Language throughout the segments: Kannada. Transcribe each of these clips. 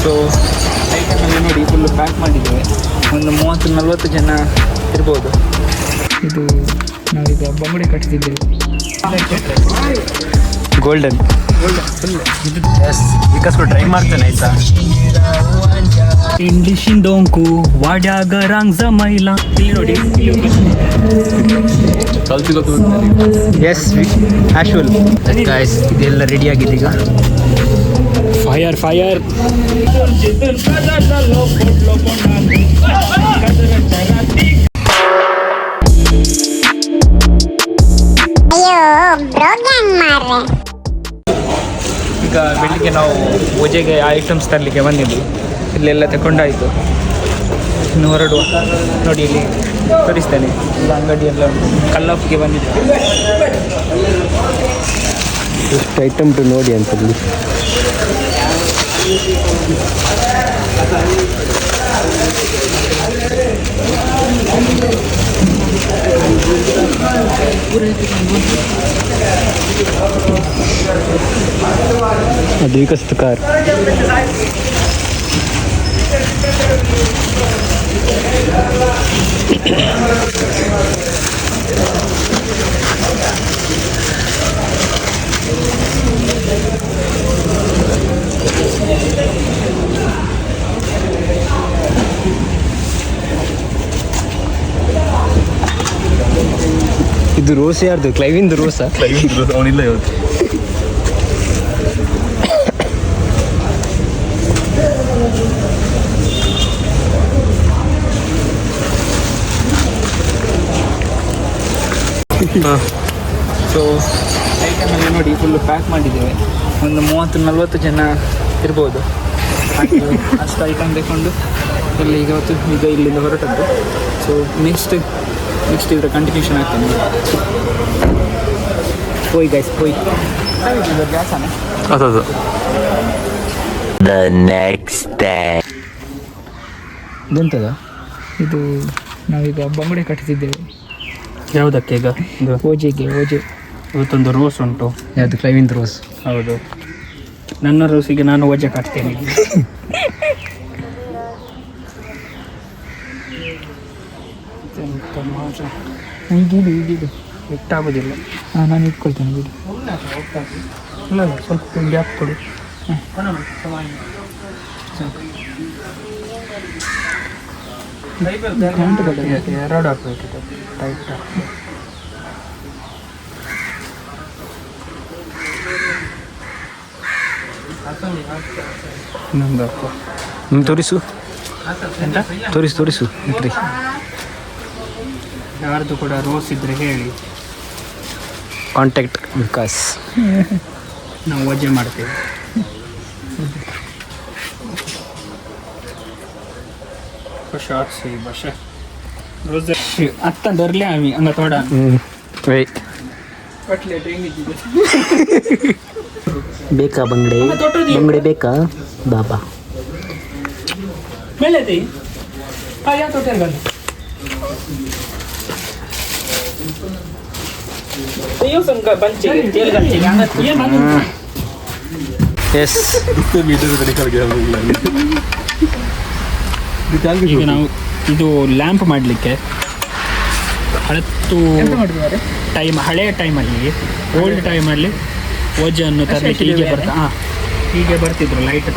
ಸೊ ಐಟಮಲ್ಲಿ ನೋಡಿ ಫುಲ್ಲು ಪ್ಯಾಕ್ ಮಾಡಿದ್ದೇವೆ. ಒಂದು 30-40 ಜನ ಇರ್ಬೋದು. ಇದು ನಾವೀಗ ಬಂಗುಡೆ ಕಟ್ತಿದ್ದೇವೆ. ಗೋಲ್ಡನ್ ಫುಲ್ ಎಸ್ ವಿಕಾಸ್ಗೂ ಟ್ರೈ ಮಾಡ್ತೇನೆ ಆಯ್ತಾ. ಇಂಡಿಶಿನ್ ಡೋಂಕು ವಾಡ್ಯಾಗ ರಾಂಗ್ಸ ಮೈಲಾ. ಇಲ್ಲಿ ನೋಡಿ ಎಸ್ ಆ್ಯಶುವಲ್ ಗಾಯ್ಸ್ ಇದೆಲ್ಲ ರೆಡಿ ಆಗಿದೆ ಈಗ. Fire fire. ಈಗ ಬೆಳಿಗ್ಗೆ ನಾವು ಪೂಜೆಗೆ ಐಟಮ್ಸ್ ತರಲಿಕ್ಕೆ ಬಂದಿದ್ವಿ. ಇಲ್ಲೆಲ್ಲ ತಗೊಂಡಾಯಿತು, ಇನ್ನು ಹೊರಡುವ. ನೋಡಿ ಇಲ್ಲಿ ತೋರಿಸ್ತೇನೆ, ಇಲ್ಲ ಅಂಗಡಿಯೆಲ್ಲ ಕಲ್ಲಪ್ಪಿಗೆ ಬಂದಿದ್ದೆ. ಎಷ್ಟು ಐಟಮ್ ಟು ನೋಡಿ ಅಂತಲ್ಲಿ. ಅದು ವಿಕಸಿತ ಕಾರ್. ಇದು ರೋಸ್ ಯಾರ್ದು? ಕ್ಲೈವಿಂದು ರೋಸಾ? ಕ್ಲೈವಿಂಗ್ ರೋಸ್ ಅವನಿಲ್ಲ ಇವತ್ತು. ಸೊ ಐಟಮಲ್ಲಿ ನೋಡಿ ಫುಲ್ಲು ಪ್ಯಾಕ್ ಮಾಡಿದ್ದೇವೆ. ಒಂದು 30-40 ಜನ ಇರ್ಬೋದು. ಅಷ್ಟು ಐಟಮ್ ತಗೊಂಡು ಇಲ್ಲಿ ಈಗ ಇಲ್ಲಿಂದ ಹೊರಟದ್ದು. ಸೊ ನೆಕ್ಸ್ಟ್ ಇದರ ಕಂಟಿನ್ಯೂಷನ್ ಆಗ್ತಾನೆ. ಹೋಯ್ ಗೈಸ್ ಹೋಯ್ ಗ್ಯಾಸಾನೆ. ಅದು ದ ನೆಕ್ಸ್ಟ್ ಡೇ ಇದೆಂತದ? ಇದು ನಾವೀಗ ಬಂಗುಡೆ ಕಟ್ಟಿಸಿದ್ದೇವೆ. ಯಾವುದಕ್ಕೆ ಈಗ? ಓಜೆಗೆ. ಇವತ್ತೊಂದು ರೋಸ್ ಉಂಟು. ಯಾವುದು? ಕ್ಲೈವಿಂದ್ ರೋಸ್. ಹೌದು, ನನ್ನ ರೋಸಿಗೆ ನಾನು ಓಜೆ ಕಟ್ತೇನೆ. ಈಗಿಡು ಇಟ್ಟಾಗೋದಿಲ್ಲ. ನಾನು ಇಟ್ಕೊಳ್ತೇನೆ ಬಿಡಿ. ಇಲ್ಲ ಸ್ವಲ್ಪ ಗ್ಯಾಪ್ ಕೊಡು. ಎರಡು ಹಾಕ್ಬೇಕಿದೆ ಟೈಟ್. ಇನ್ನೊಂದು ಹಾಕೋ. ತೋರಿಸು ಎಂತ ತೋರಿಸು ಇಟ್ರಿ. ಯಾರ್ದು ಕೂಡ ರೋಸ್ ಇದ್ರೆ ಹೇಳಿ, ಕಾಂಟ್ಯಾಕ್ಟ್ ವಿಕಾಸ್. ನಾವು ವಜೆ ಮಾಡ್ತೇವೆ. रोज आत्ता धरले आम्ही अंगा थोडा ಬೇಕಾ ಬಂಗಡೆ ಬೇಕಾ ಬಾಬಾ ಮೇಲೆ ತಿ ಯಾ ತೋಟರ್ ಗಲ್ यो संग बंचे तेल गच्चे अंगा ये मानु ಎಸ್ वीडियो निकल गया हम लोग ಈಗ ನಾವು ಇದು ಲ್ಯಾಂಪ್ ಮಾಡಲಿಕ್ಕೆ ಹಳೆಯ ಟೈಮಲ್ಲಿ ಓಲ್ಡ್ ಟೈಮಲ್ಲಿ ಓಜನ್ನು ತರಲಿಕ್ಕೆ ಹೀಗೆ ಬರ್ತಿದ್ರು ಲೈಟ್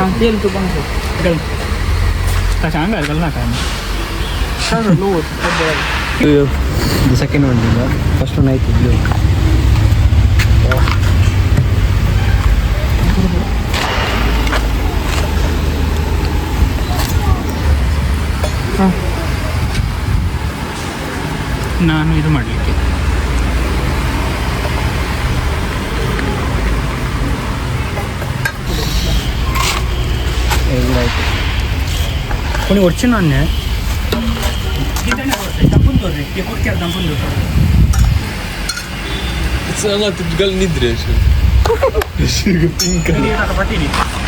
ಹಂಗಲ್ಲ ಸೆಕೆಂಡ್ ಒನ್ ಇಲ್ಲ ಫಸ್ಟ್ ಒನ್ ಆಯ್ತು. ನಾನು ಇದು ಮಾಡಲಿಕ್ಕೆ कोणी वरची नान्य निद्रे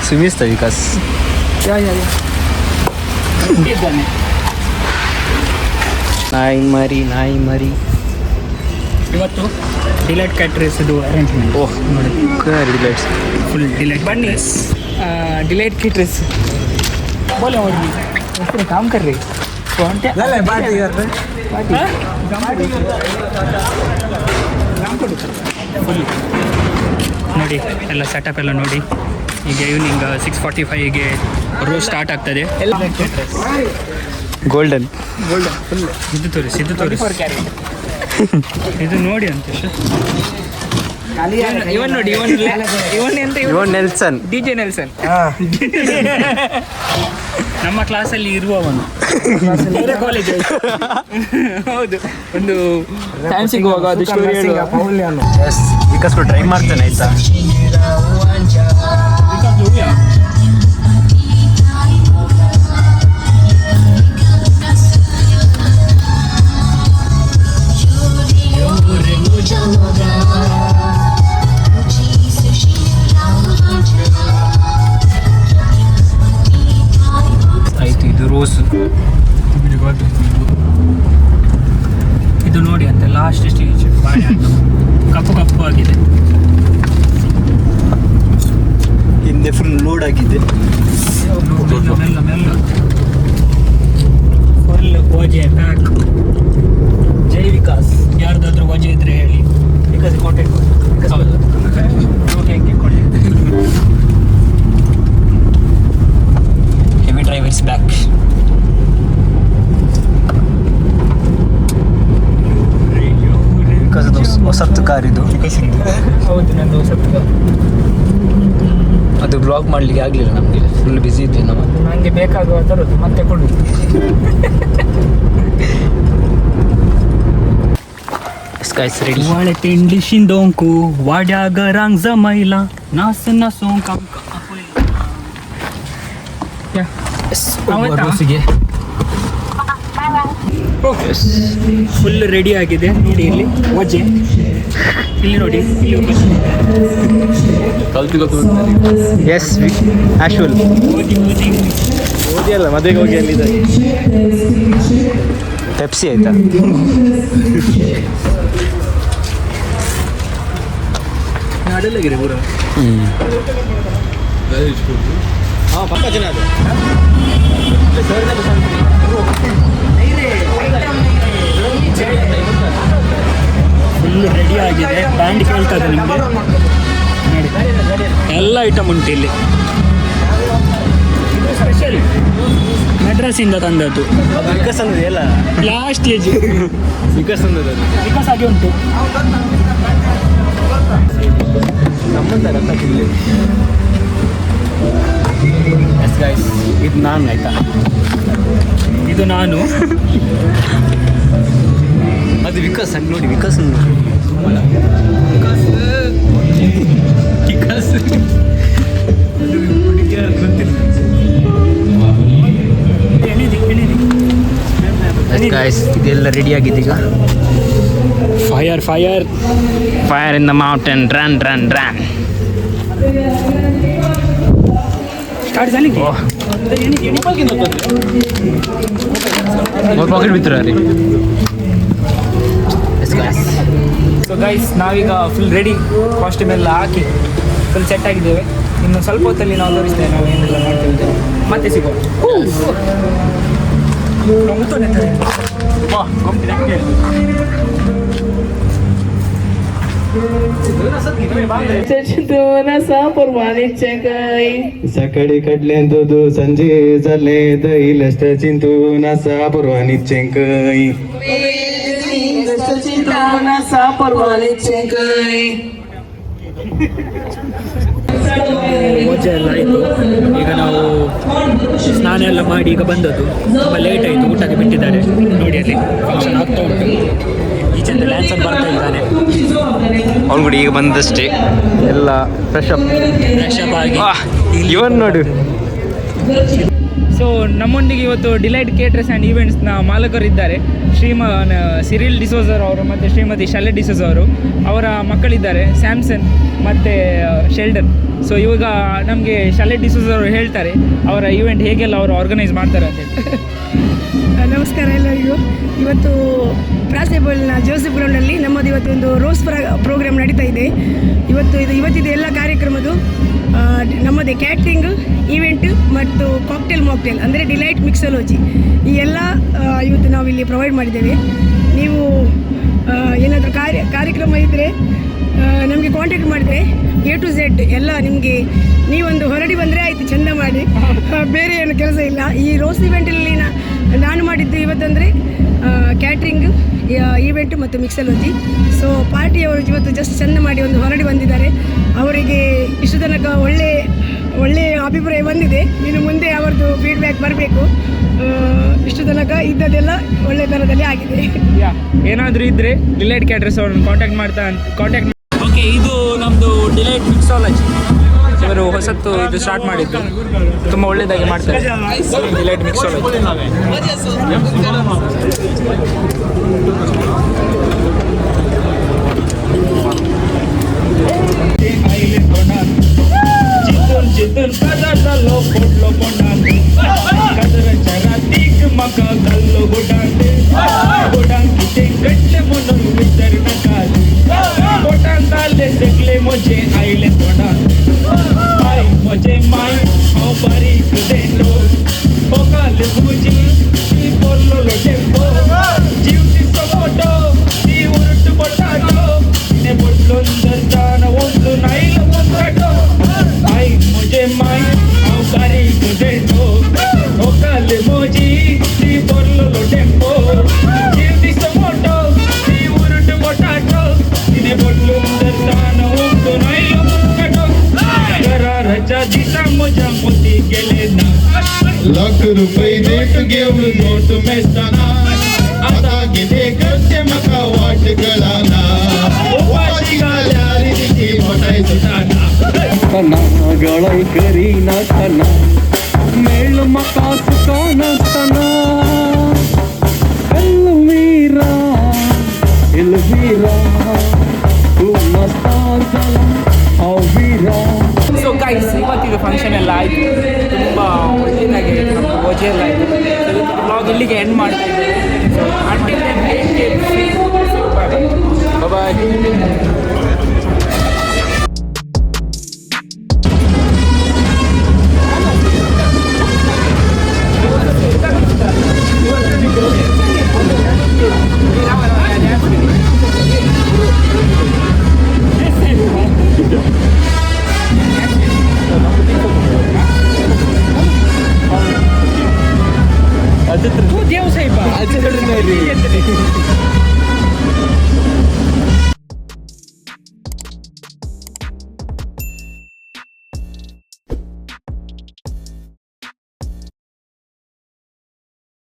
सुमिस्त विकास ನಾಯಿ ಮರಿ ಇವತ್ತು ಡಿಲೈಟ್ ಕ್ಯಾಟ್ರಸ್ ಇದು ಅರೇಂಜ್ಮೆಂಟ್. ಓಹ್ ನೋಡಿ ಡಿಲೈಟ್ಸ್ ಫುಲ್ ಡಿಲೈಟ್ ಬನ್ನಿ ಡಿಲೈಟ್ ಕ್ಯಾಟ್ರಸ್ बोले मुर्गी ऐसे काम कर रही कौन थे पार्टी कर रहे ನೋಡಿ ಎಲ್ಲ ಸೆಟಪ್ ಎಲ್ಲ ನೋಡಿ ಈಗ ಈವ್ನಿಂಗ್ 6:45ಗೆ ರೋಸ್ ಸ್ಟಾರ್ಟ್ ಆಗ್ತದೆ ಗೋಲ್ಡನ್ ಫುಲ್ ಇದು ತೋರಿಸಿ ಇದು ನೋಡಿ ಅಂತ ಇವನ್ ನೋಡಿ ಇವನ್ ಎಂತ ಇವನ್ ನೆಲ್ಸನ್ DJ ನೆಲ್ಸನ್ ನಮ್ಮ ಕ್ಲಾಸಲ್ಲಿ ಇರುವವನು ಬೇರೆ ಕಾಲೇಜ್ ಹೌದು ಒಂದು ಫ್ಯಾನ್ಸಿಗೆ ಹೋಗುವ ಅದು ಸ್ಟೋರಿ ಎಸ್ ವಿಕಾಸ್ ಟ್ರೈ ಮಾಡ್ತಾನೆ ಆಯ್ತಾ ಆಯ್ತು ಇದು ರೋಸ್ ಇದು ನೋಡಿ ಅಂತ ಲಾಸ್ಟ್ ಸ್ಟೇಜ್ ಬಾಳೆಹಣ್ಣು ಕಪ್ಪು ಆಗಿದೆ ಹಿಂದೆ ಫುಲ್ ಲೋಡ್ ಆಗಿದೆ ಮೆಲ್ಲ ಫುಲ್ ಓಜೆ ಪ್ಯಾಕ್ ಜೈ ವಿಕಾಸ್ ಯಾರ್ದಾದ್ರೂ ವಜೆ ಇದ್ರೆ ಹೇಳಿ ವಿಕಾಸ್ ಕಾಂಟ್ಯಾಕ್ಟ್ ಹೌದು ಹೆವಿ ಡ್ರೈವರ್ಸ್ ಬ್ಯಾಕ್ ವಿಕಾಸ್ ಅದು ಹೊಸತ್ತು ಕಾರ್ ಇದು ಹೌದು ನಂದು ಸ್ವಲ್ಪ ಅದು ಬ್ಲಾಗ್ ಮಾಡ್ಲಿಕ್ಕೆ ಆಗಲಿಲ್ಲ ನಮಗೆ ಫುಲ್ ಬ್ಯುಸಿ ಇದ್ದೆ ನಾವು ನನಗೆ ಬೇಕಾಗುವ ತರೋದು ಮತ್ತೆ ಕೊಡು ಸ್ಕೈಸ್ ರೆಡಿ वाळे तेंडी शिंदोंकू वाड्याग रांग जमायला नास नासों काम ರೋಸಿಗೆ ಫುಲ್ ರೆಡಿ ಆಗಿದೆ ನೋಡಿ ಇಲ್ಲಿ ವಜೆ ಇಲ್ಲಿ ನೋಡಿ ಇಲ್ಲಿ ಕಲ್ತು ಎಸ್ ಆಶ್ವಲ್ ಓದಿ ಅಲ್ಲ ಮದುವೆಗೆ ಹೋಗಿ ಅಲ್ಲಿದೆ ಪೆಪ್ಸಿ ಆಯ್ತಾ ನಾಡೆಲ್ಲಾಗಿದೆ ಪೂರ ಹಾಂ ಪಕ್ಕ ಜನ ಅದು ಫುಲ್ ರೆಡಿ ಆಗಿದೆ ಬ್ಯಾಂಡ್ ಕೇಳ್ತದೆ ನಿಮಗೆ ನೋಡಿ ಎಲ್ಲ ಐಟಮ್ ಉಂಟು ಇಲ್ಲಿ ಸ್ಪೆಷಲ್ ಮೆಡ್ರಾಸಿಂದ ತಂದದ್ದು ವಿಕಾಸ್ ಅಂದ್ರೆ ಎಲ್ಲ ಲಾಸ್ಟ್ ಏಜ್ ವಿಕಾಸ್ ಅಂದ್ರೆ ವಿಕಾಸ್ ಆಗಿ ಉಂಟು ನಮ್ಮಂತರ ಎಸ್ ಗೈಸ್ ಇದು ನಾನು ಆಯ್ತಾ ಇದು ನಾನು ಅದು ವಿಕಾಸ್ ಹಂಗೆ ನೋಡಿ ವಿಕಾಸ್ ಗೈಸ್ ಇದೆಲ್ಲ ರೆಡಿ ಆಗಿದೆ ಈಗ fire fire in the mountain run run run start झाली की ಪಾಕೆಟ್ ಬಿತ್ತರ ರೀ ಸೊ ಗೈಸ್ ನಾವೀಗ ಫುಲ್ ರೆಡಿ ಕಾಸ್ಟ್ಯೂಮ್ ಎಲ್ಲ ಹಾಕಿ ಫುಲ್ ಸೆಟ್ ಆಗಿದ್ದೇವೆ ಇನ್ನು ಸ್ವಲ್ಪ ಹೊತ್ತಲ್ಲಿ ನಾವು ತೋರಿಸ್ತೇವೆ ನಾವು ಏನೆಲ್ಲ ಮಾಡ್ತೇವೆ ಅಂತ. ಮತ್ತೆ ಸಿಗೋಣ सकाळी कडलें दूध संजे जाले दहीलस्ट चिंतून आसा परवानीचें कय ಮಜಾ ಎಲ್ಲ ಆಯಿತು. ಈಗ ನಾವು ಸ್ನಾನ ಎಲ್ಲ ಮಾಡಿ ಈಗ ಬಂದದ್ದು ತುಂಬ ಲೇಟ್ ಆಯಿತು, ಊಟಕ್ಕೆ ಬಿಟ್ಟಿದ್ದಾರೆ ನೋಡಿ ಅಲ್ಲಿ ಫಂಕ್ಷನ್ ಆಗ್ತಾ ಉಂಟು. ಈಚೆಂದ ಡ್ಯಾನ್ಸರ್ ಬರ್ತಾ ಇದ್ದಾನೆ, ಅವ್ನು ಕೂಡ ಈಗ ಬಂದಷ್ಟೇ ಎಲ್ಲ ಫ್ರೆಶ್ ಅಪ್ ಆಗಿ. ಇವನ್ ನೋಡು. ಸೊ ನಮ್ಮೊಂದಿಗೆ ಇವತ್ತು ಡಿಲೈಟ್ ಕೇಟರ್ಸ್ ಆ್ಯಂಡ್ ಈವೆಂಟ್ಸ್ನ ಮಾಲಕರಿದ್ದಾರೆ, ಶ್ರೀಮಾನ್ ಸಿರಿಲ್ ಡಿಸೋಜರ್ ಅವರು ಮತ್ತು ಶ್ರೀಮತಿ ಶಾಲೆಟ್ ಡಿಸೋಜ್ ಅವರು. ಅವರ ಮಕ್ಕಳಿದ್ದಾರೆ ಸ್ಯಾಮ್ಸನ್ ಮತ್ತು ಶೆಲ್ಡನ್. ಸೊ ಇವಾಗ ನಮಗೆ ಶಾಲೆಟ್ ಡಿಸೋಜ್ ಅವರು ಹೇಳ್ತಾರೆ ಅವರ ಈವೆಂಟ್ ಹೇಗೆಲ್ಲ ಅವರು ಆರ್ಗನೈಸ್ ಮಾಡ್ತಾರೆ ಅಂತ ಹೇಳಿ. ನಮಸ್ಕಾರ ಎಲ್ಲರಿಗೂ. ಇವತ್ತು ಪ್ರಾಸೇಬಲ್ನ ಜೋಸೆಫ್ ಗ್ರೌಂಡಲ್ಲಿ ನಮ್ಮದು ಇವತ್ತೊಂದು ರೋಸ್ ಪ್ರೋಗ್ರಾಮ್ ನಡೀತಾ ಇದೆ. ಇವತ್ತಿದು ಎಲ್ಲ ಕಾರ್ಯಕ್ರಮದ್ದು ನಮ್ಮದೇ ಕ್ಯಾಟ್ರಿಂಗ್ ಈವೆಂಟ್ ಮತ್ತು ಮಾಕ್ಟೇಲ್ ಅಂದರೆ ಡಿಲೈಟ್ ಮಿಕ್ಸೋಲಜಿ ಈ ಎಲ್ಲ ಇವತ್ತು ನಾವು ಇಲ್ಲಿ ಪ್ರೊವೈಡ್ ಮಾಡಿದ್ದೇವೆ. ನೀವು ಏನಾದರೂ ಕಾರ್ಯಕ್ರಮ ಇದ್ದರೆ ನಮಗೆ ಕಾಂಟ್ಯಾಕ್ಟ್ ಮಾಡಿದರೆ A to Z ಎಲ್ಲ ನಿಮಗೆ ನೀವೊಂದು ಹೊರಡಿ ಬಂದರೆ ಆಯಿತು, ಚೆಂದ ಮಾಡಿ, ಬೇರೆ ಏನು ಕೆಲಸ ಇಲ್ಲ. ಈ ರೋಸ್ ಇವೆಂಟಲ್ಲಿ ನಾನು ಮಾಡಿದ್ದು ಇವತ್ತಂದರೆ ಕ್ಯಾಟ್ರಿಂಗ್ ಈವೆಂಟ್ ಮತ್ತು ಮಿಕ್ಸಲೋಜಿ. ಸೊ ಪಾರ್ಟಿಯವರು ಇವತ್ತು ಜಸ್ಟ್ ಚೆಂದ ಮಾಡಿ ಒಂದು ಹೊರಡಿ ಬಂದಿದ್ದಾರೆ. ಅವರಿಗೆ ಇಷ್ಟು ತನಕ ಒಳ್ಳೆಯ ಅಭಿಪ್ರಾಯ ಬಂದಿದೆ. ಇನ್ನು ಮುಂದೆ ಅವರದ್ದು ಫೀಡ್ಬ್ಯಾಕ್ ಬರಬೇಕು. ಇಷ್ಟು ತನಕ ಇದ್ದದೆಲ್ಲ ಒಳ್ಳೆ ಥರದಲ್ಲಿ ಆಗಿದೆ. ಏನಾದರೂ ಇದ್ದರೆ ಡಿಲೈಟ್ ಕ್ಯಾಟ್ರಸ್ ಅವ್ರನ್ನ ಕಾಂಟ್ಯಾಕ್ಟ್. ಓಕೆ, ಇದು ನಮ್ಮದು ಡಿಲೈಟ್ ಮಿಕ್ಸಾಲಜಿ. ಇವರು ಹೊಸತ್ತು ಇದು ಸ್ಟಾರ್ಟ್ ಮಾಡಿದ್ದು, ತುಂಬ ಒಳ್ಳೆಯದಾಗಿ ಮಾಡ್ತಾರೆ ಡಿಲೈಟ್ ಮಿಕ್ಸಾಲಜಿ. जितून पदार्थालो फोडलो कोणाक कचऱ्याच्या रातीक म्हाका घाल्लो गोडांत कितें घडलें म्हणून विचार नाकात. पोटांत जाल्ले सगळे म्हजे आयले तोंडांत. माय म्हजे माय हांव बारीक देलो पोकाल तुजी ती पोरलो टेंपो जीव तिचो मोठो ती उरट पोटाटो तिने बोटलोन धरतान ओंतून आयलो वंत्राटो. माय म्हजे माय हांव बारीक देलो पोकाल म्हजी ती पोरलो टेंपो जीव तिचो मोठो ती उरट पोटाटो तिने बोटलोन धरतान ओंतून आयलो वंत्राटो. कराराच्या दिसा म्हज्या मोती गेले ना. लाख रुपये देख घेऊन नोट मेसताना आता किती करचे म्हाका वाट कळना. वाशी घाल्यार तिची मोठाय सुटाना. कना गळाई करी नासतना मेळ म्हाका सुका नासतना. एलवीरा तू नासता जाला हांव वीरा. ಸೊ ಗೈಸ್, ಇವತ್ತಿದು ಫಂಕ್ಷನ್ ಎಲ್ಲ ಆಯಿತು, ತುಂಬ ಒಳ್ಳೆಯದಾಗಿ ಆಯಿತು, ನಮ್ಮದು ಪೂಜೆ ಎಲ್ಲ ಆಯಿತು. ಬ್ಲಾಗ್ ಇಲ್ಲಿಗೆ ಎಂಡ್ ಮಾಡ್ತಾ ಇದ್ದೇವೆ. ಸೊ ಅಂಟಿಲ್ ಬಾಯ್. देव साहेब